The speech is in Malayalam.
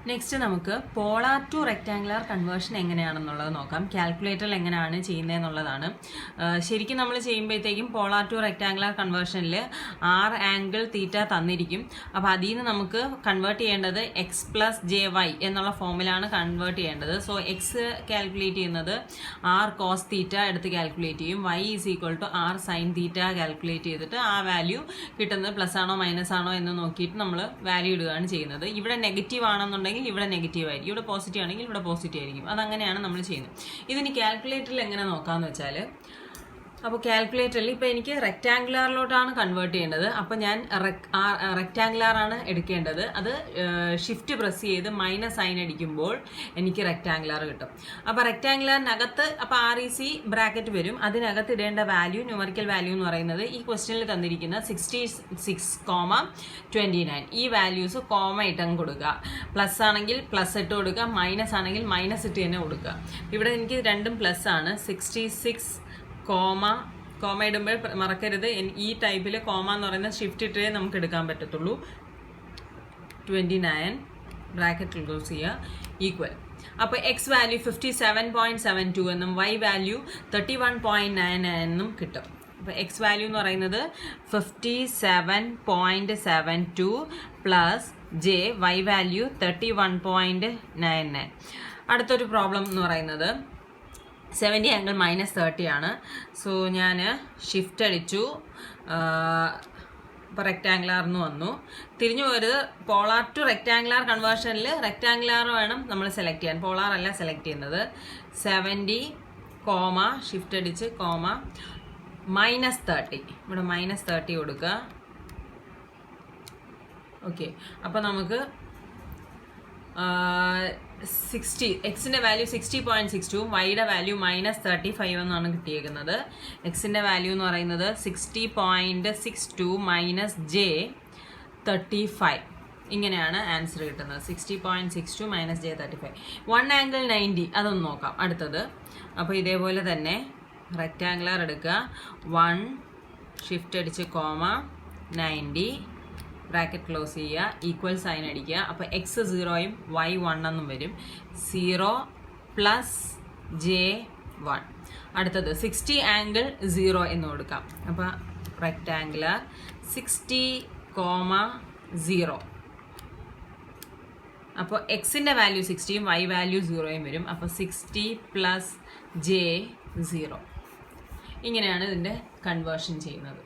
നെക്സ്റ്റ് നമുക്ക് പോളാർ ടു റെക്റ്റാങ്കുലർ കൺവേർഷൻ എങ്ങനെയാണെന്നുള്ളത് നോക്കാം. കാൽക്കുലേറ്ററിൽ എങ്ങനെയാണ് ചെയ്യുന്നതെന്നുള്ളതാണ്. ശരിക്കും നമ്മൾ ചെയ്യുമ്പോഴത്തേക്കും പോളാർ ടു റെക്റ്റാങ്കുലർ കൺവേർഷനിൽ 6 ആംഗിൾ തീറ്റ തന്നിരിക്കും. അപ്പോൾ അതിൽ നിന്ന് നമുക്ക് കൺവേർട്ട് ചെയ്യേണ്ടത് എക്സ് പ്ലസ് ജെ വൈ എന്നുള്ള ഫോമിലാണ് കൺവേർട്ട് ചെയ്യേണ്ടത്. സോ എക്സ് കാൽക്കുലേറ്റ് ചെയ്യുന്നത് ആർ കോസ് തീറ്റ എടുത്ത് കാൽക്കുലേറ്റ് ചെയ്യും. Y is equal to r sine theta calculate ചെയ്തിട്ട് ആ വാല്യൂ കിട്ടുന്നത് പ്ലസ് ആണോ മൈനസ് ആണോ എന്ന് നോക്കിയിട്ട് നമ്മൾ വാല്യൂ ഇടുകയാണ് ചെയ്യുന്നത്. ഇവിടെ നെഗറ്റീവ് ആണെന്നുണ്ടെങ്കിൽ ഇവിടെ നെഗറ്റീവ് ആയിരിക്കും, ഇവിടെ പോസിറ്റീവ് ആണെങ്കിൽ ഇവിടെ പോസിറ്റീവ് ആയിരിക്കും. അതങ്ങനെയാണ് നമ്മൾ ചെയ്യുന്നത്. ഇതിന് കാൽക്കുലേറ്ററിൽ എങ്ങനെ നോക്കാമെന്ന് വെച്ചാൽ, അപ്പോൾ കാൽക്കുലേറ്ററിൽ ഇപ്പോൾ എനിക്ക് റെക്റ്റാങ്കുലറിലോട്ടാണ് കൺവേർട്ട് ചെയ്യേണ്ടത്. അപ്പോൾ ഞാൻ റെക്റ്റാങ്കുലറാണ് എടുക്കേണ്ടത്. അത് ഷിഫ്റ്റ് പ്രസ് ചെയ്ത് മൈനസ് സൈൻ അടിക്കുമ്പോൾ എനിക്ക് റെക്റ്റാങ്കുലർ കിട്ടും. അപ്പോൾ റെക്റ്റാങ്കുലറിനകത്ത് അപ്പോൾ REC ബ്രാക്കറ്റ് വരും. അതിനകത്ത് ഇടേണ്ട വാല്യൂ, ന്യൂമറിക്കൽ വാല്യൂ എന്ന് പറയുന്നത് ഈ ക്വസ്റ്റ്യനിൽ തന്നിരിക്കുന്ന 66,29 ഈ വാല്യൂസ് കോമ ഇട്ടങ്ങ് കൊടുക്കുക. പ്ലസ് ആണെങ്കിൽ പ്ലസ് ഇട്ട് കൊടുക്കുക, മൈനസ് ആണെങ്കിൽ മൈനസ് ഇട്ട് തന്നെ കൊടുക്കുക. ഇവിടെ എനിക്ക് രണ്ടും പ്ലസ് ആണ്. 66 കോമ ഇടുമ്പോൾ മറക്കരുത്, ഈ ടൈപ്പിൽ കോമ എന്ന് പറയുന്ന ഷിഫ്റ്റ് ഇട്ടേ നമുക്ക് എടുക്കാൻ പറ്റത്തുള്ളൂ. 29 ബ്രാക്കറ്റ് ക്ലോസ് ചെയ്യുക ഈക്വൽ. അപ്പോൾ എക്സ് വാല്യൂ 57.72 എന്നും വൈ വാല്യൂ 31.99 എന്നും കിട്ടും. അപ്പോൾ എക്സ് വാല്യൂ എന്ന് പറയുന്നത് 57.72 പ്ലസ് ജെ, വൈ വാല്യൂ 31.99. അടുത്തൊരു പ്രോബ്ലം എന്ന് പറയുന്നത് 70 ആംഗിൾ -30 ആണ്. സോ ഞാൻ ഷിഫ്റ്റ് അടിച്ചു, ഇപ്പോൾ റെക്റ്റാങ്കുലർന്ന് വന്നു. തിരിഞ്ഞു പോയത് പോളാർ ടു റെക്റ്റാങ്കുലർ കൺവേർഷനിൽ റെക്റ്റാങ്കുലർ വേണം നമ്മൾ സെലക്ട് ചെയ്യാൻ, പോളാർ അല്ല സെലക്ട് ചെയ്യുന്നത്. 70 കോമ ഷിഫ്റ്റ് അടിച്ച് കോമ -30, ഇവിടെ -30 കൊടുക്കുക. ഓക്കെ, അപ്പോൾ നമുക്ക് 60, എക്സിൻ്റെ വാല്യൂ 60.62, വൈയുടെ വാല്യൂ -35 എന്നാണ് കിട്ടിയേക്കുന്നത്. എക്സിൻ്റെ വാല്യൂ എന്ന് പറയുന്നത് 60.62 മൈനസ് ജെ 35, ഇങ്ങനെയാണ് ആൻസർ കിട്ടുന്നത്. 60.62 മൈനസ് ജെ 35. 1 ആംഗിൾ 90 അതൊന്ന് നോക്കാം അടുത്തത്. അപ്പോൾ ഇതേപോലെ തന്നെ റെക്റ്റാങ്കുലർ എടുക്കുക, 1 ഷിഫ്റ്റ് അടിച്ച് കോമ 90 ബ്രാക്കറ്റ് ക്ലോസ് ചെയ്യുക, ഈക്വൽ സൈൻ അടിക്കുക. അപ്പോൾ എക്സ് 0യും വൈ 1 എന്നും വരും. 0 പ്ലസ് ജെ 1. അടുത്തത് 60 ആംഗിൾ 0 എന്ന് കൊടുക്കാം. അപ്പോൾ റെക്റ്റാങ്കുലർ 60,0. അപ്പോൾ എക്സിൻ്റെ വാല്യൂ 60യും വൈ വാല്യൂ 0യും വരും. അപ്പോൾ 60 പ്ലസ് ജെ 0. ഇങ്ങനെയാണ് ഇതിൻ്റെ കൺവേർഷൻ ചെയ്യുന്നത്.